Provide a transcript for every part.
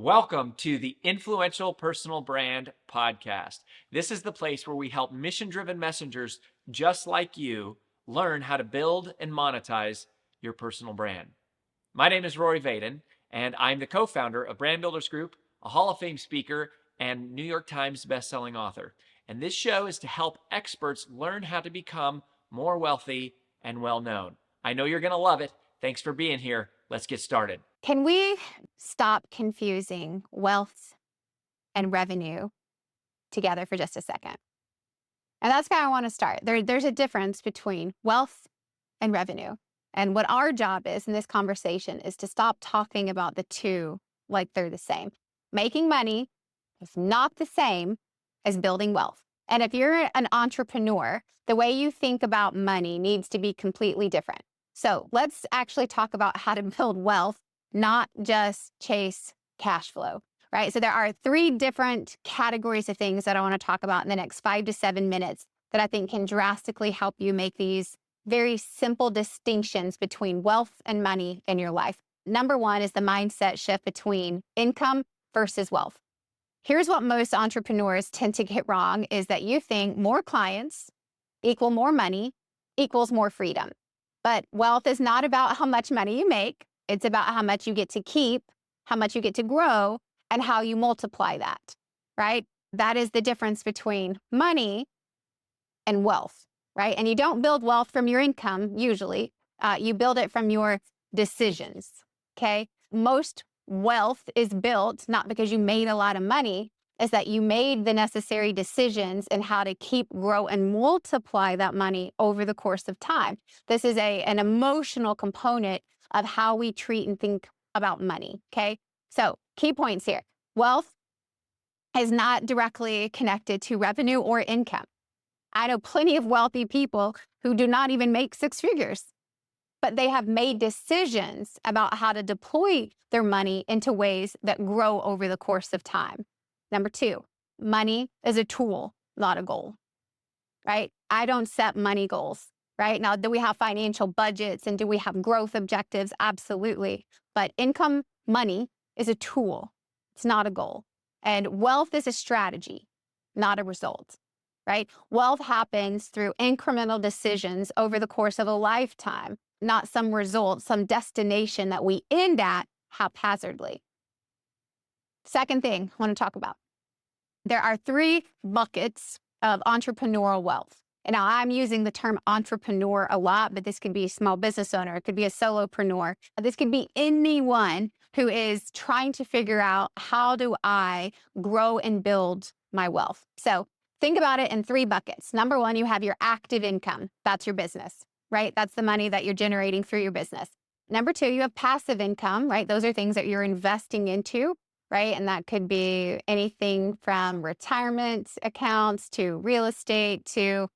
Welcome to the Influential Personal Brand Podcast. This is the place where we help mission-driven messengers just like you learn how to build and monetize your personal brand. My name is Rory Vaden, and I'm the co-founder of Brand Builders Group, a Hall of Fame speaker, and New York Times bestselling author. And this show is to help experts learn how to become more wealthy and well-known. I know you're going to love it. Thanks for being here. Let's get started. Can we stop confusing wealth and revenue together for just a second? And that's how I want to start. There's a difference between wealth and revenue. And what our job is in this conversation is to stop talking about the two like they're the same. Making money is not the same as building wealth. And if you're an entrepreneur, the way you think about money needs to be completely different. So let's actually talk about how to build wealth, not just chase cash flow, right? So there are three different categories of things that I want to talk about in the next 5 to 7 minutes that I think can drastically help you make these very simple distinctions between wealth and money in your life. Number one is the mindset shift between income versus wealth. Here's what most entrepreneurs tend to get wrong is that you think more clients equal more money equals more freedom. But wealth is not about how much money you make. It's about how much you get to keep, how much you get to grow, and how you multiply that, right? That is the difference between money and wealth, right? And you don't build wealth from your income, usually. You build it from your decisions, okay? Most wealth is built not because you made a lot of money, is that you made the necessary decisions and how to keep, grow, and multiply that money over the course of time. This is an emotional component of how we treat and think about money, okay? So key points here. Wealth is not directly connected to revenue or income. I know plenty of wealthy people who do not even make 6 figures, but they have made decisions about how to deploy their money into ways that grow over the course of time. Number 2, money is a tool, not a goal, right? I don't set money goals, right? Now, do we have financial budgets and do we have growth objectives? Absolutely. But income, money is a tool. It's not a goal. And wealth is a strategy, not a result, right? Wealth happens through incremental decisions over the course of a lifetime, not some result, some destination that we end at haphazardly. Second thing I want to talk about. There are 3 buckets of entrepreneurial wealth. And now I'm using the term entrepreneur a lot, but this could be a small business owner. It could be a solopreneur. This could be anyone who is trying to figure out, how do I grow and build my wealth? So think about it in 3 buckets. Number 1, you have your active income. That's your business, right? That's the money that you're generating through your business. Number 2, you have passive income, right? Those are things that you're investing into, right? And that could be anything from retirement accounts to real estate to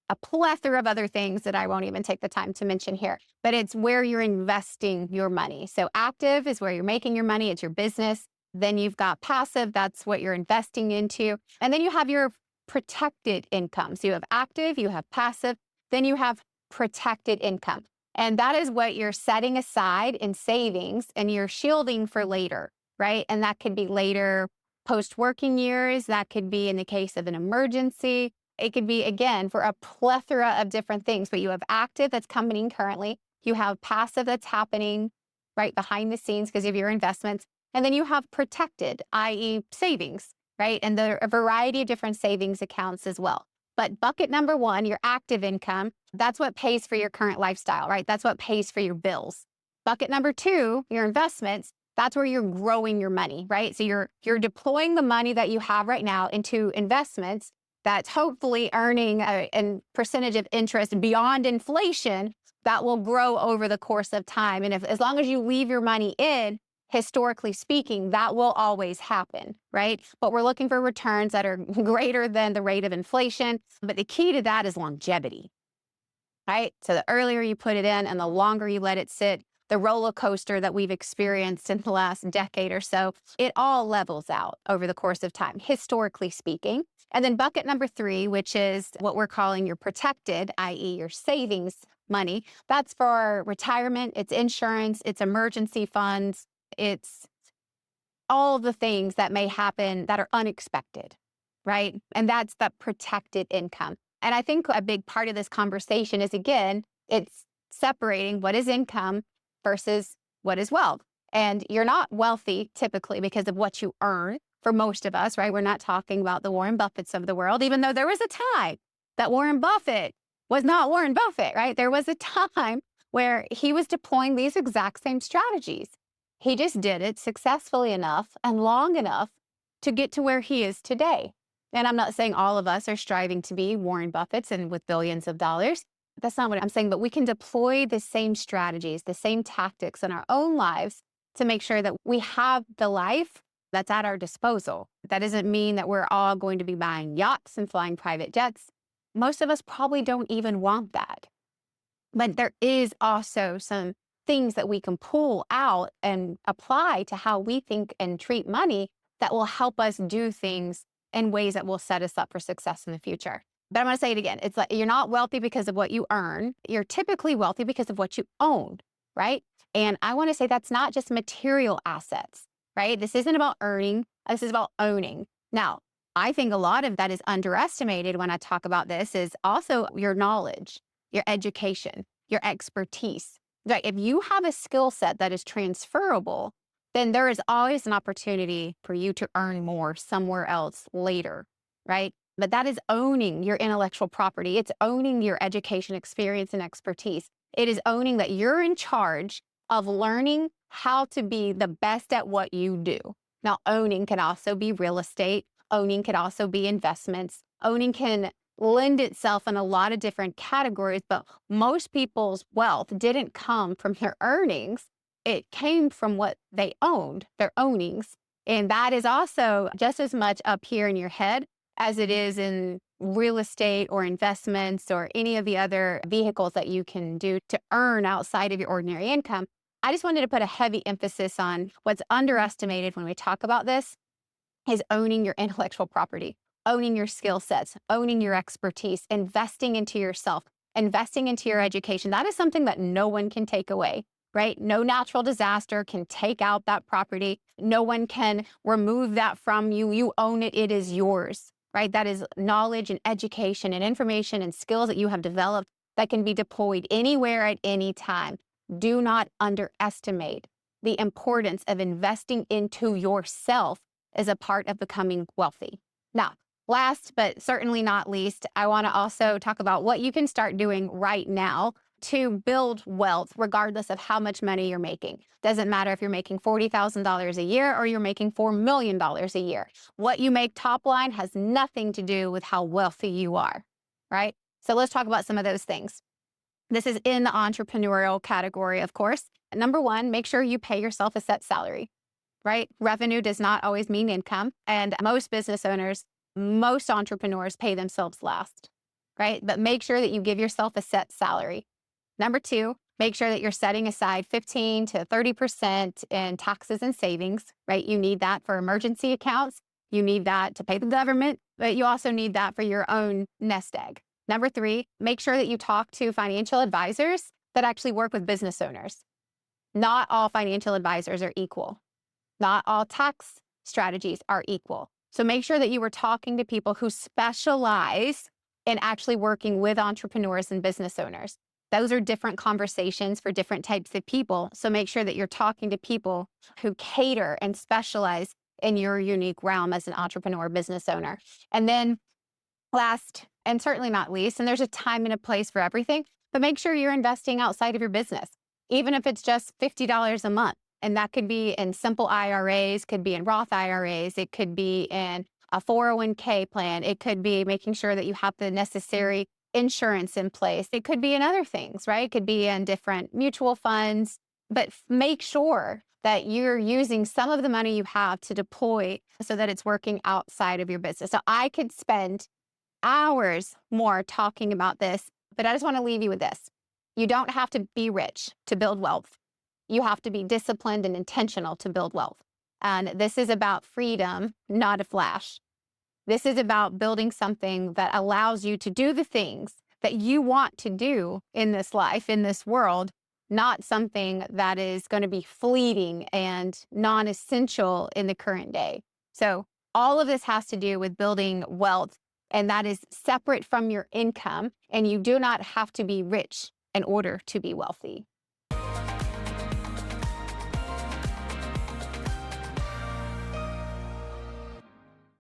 a plethora of other things that I won't even take the time to mention here. But it's where you're investing your money. So active is where you're making your money. It's your business. Then you've got passive. That's what you're investing into. And then you have your protected income. So you have active, you have passive, then you have protected income. And that is what you're setting aside in savings and you're shielding for later, right? And that could be later post-working years. That could be in the case of an emergency. It could be, again, for a plethora of different things, but you have active that's coming currently. You have passive that's happening right behind the scenes because of your investments. And then you have protected, i.e. savings, right? And there are a variety of different savings accounts as well. But bucket number 1, your active income, that's what pays for your current lifestyle, right? That's what pays for your bills. Bucket number 2, your investments, that's where you're growing your money, right? So you're deploying the money that you have right now into investments that's hopefully earning a percentage of interest beyond inflation that will grow over the course of time. And as long as you leave your money in, historically speaking, that will always happen, right? But we're looking for returns that are greater than the rate of inflation. But the key to that is longevity, right? So the earlier you put it in and the longer you let it sit, the roller coaster that we've experienced in the last decade or so, it all levels out over the course of time, historically speaking. And then bucket number 3, which is what we're calling your protected, i.e. your savings money, that's for retirement, it's insurance, it's emergency funds, it's all the things that may happen that are unexpected, right? And that's the protected income. And I think a big part of this conversation is, again, it's separating what is income versus what is wealth. And you're not wealthy typically because of what you earn for most of us, right? We're not talking about the Warren Buffetts of the world, even though there was a time that Warren Buffett was not Warren Buffett, right? There was a time where he was deploying these exact same strategies. He just did it successfully enough and long enough to get to where he is today. And I'm not saying all of us are striving to be Warren Buffett's and with billions of dollars. That's not what I'm saying, but we can deploy the same strategies, the same tactics in our own lives to make sure that we have the life that's at our disposal. That doesn't mean that we're all going to be buying yachts and flying private jets. Most of us probably don't even want that. But there is also some things that we can pull out and apply to how we think and treat money that will help us do things in ways that will set us up for success in the future. But I'm going to say it again. It's like you're not wealthy because of what you earn. You're typically wealthy because of what you own, right? And I want to say that's not just material assets, right? This isn't about earning. This is about owning. Now, I think a lot of that is underestimated when I talk about this is also your knowledge, your education, your expertise. Like if you have a skill set that is transferable, then there is always an opportunity for you to earn more somewhere else later, right? But that is owning your intellectual property. It's owning your education, experience, and expertise. It is owning that you're in charge of learning how to be the best at what you do. Now, owning can also be real estate. Owning can also be investments. Owning can lend itself in a lot of different categories, but most people's wealth didn't come from their earnings. It came from what they owned, their ownings. And that is also just as much up here in your head as it is in real estate or investments or any of the other vehicles that you can do to earn outside of your ordinary income. I just wanted to put a heavy emphasis on what's underestimated when we talk about this is owning your intellectual property, owning your skill sets, owning your expertise, investing into yourself, investing into your education. That is something that no one can take away, right? No natural disaster can take out that property. No one can remove that from you. You own it. It is yours, right? That is knowledge and education and information and skills that you have developed that can be deployed anywhere at any time. Do not underestimate the importance of investing into yourself as a part of becoming wealthy. Now, last but certainly not least, I want to also talk about what you can start doing right now to build wealth, regardless of how much money you're making. Doesn't matter if you're making $40,000 a year or you're making $4 million a year. What you make top line has nothing to do with how wealthy you are, right? So let's talk about some of those things. This is in the entrepreneurial category, of course. Number one, make sure you pay yourself a set salary, right? Revenue does not always mean income. And most business owners, most entrepreneurs pay themselves last, right? But make sure that you give yourself a set salary. Number two, make sure that you're setting aside 15 to 30% in taxes and savings, right? You need that for emergency accounts. You need that to pay the government, but you also need that for your own nest egg. Number three, make sure that you talk to financial advisors that actually work with business owners. Not all financial advisors are equal. Not all tax strategies are equal. So make sure that you are talking to people who specialize in actually working with entrepreneurs and business owners. Those are different conversations for different types of people. So make sure that you're talking to people who cater and specialize in your unique realm as an entrepreneur business owner. And then last, and certainly not least, and there's a time and a place for everything, but make sure you're investing outside of your business, even if it's just $50 a month. And that could be in simple IRAs, could be in Roth IRAs, it could be in a 401k plan, it could be making sure that you have the necessary insurance in place. It could be in other things, right? It could be in different mutual funds, but make sure that you're using some of the money you have to deploy so that it's working outside of your business. So I could spend hours more talking about this, but I just want to leave you with this. You don't have to be rich to build wealth. You have to be disciplined and intentional to build wealth. And this is about freedom, not a flash. This is about building something that allows you to do the things that you want to do in this life, in this world, not something that is going to be fleeting and non essential in the current day. So, all of this has to do with building wealth, and that is separate from your income. And you do not have to be rich in order to be wealthy.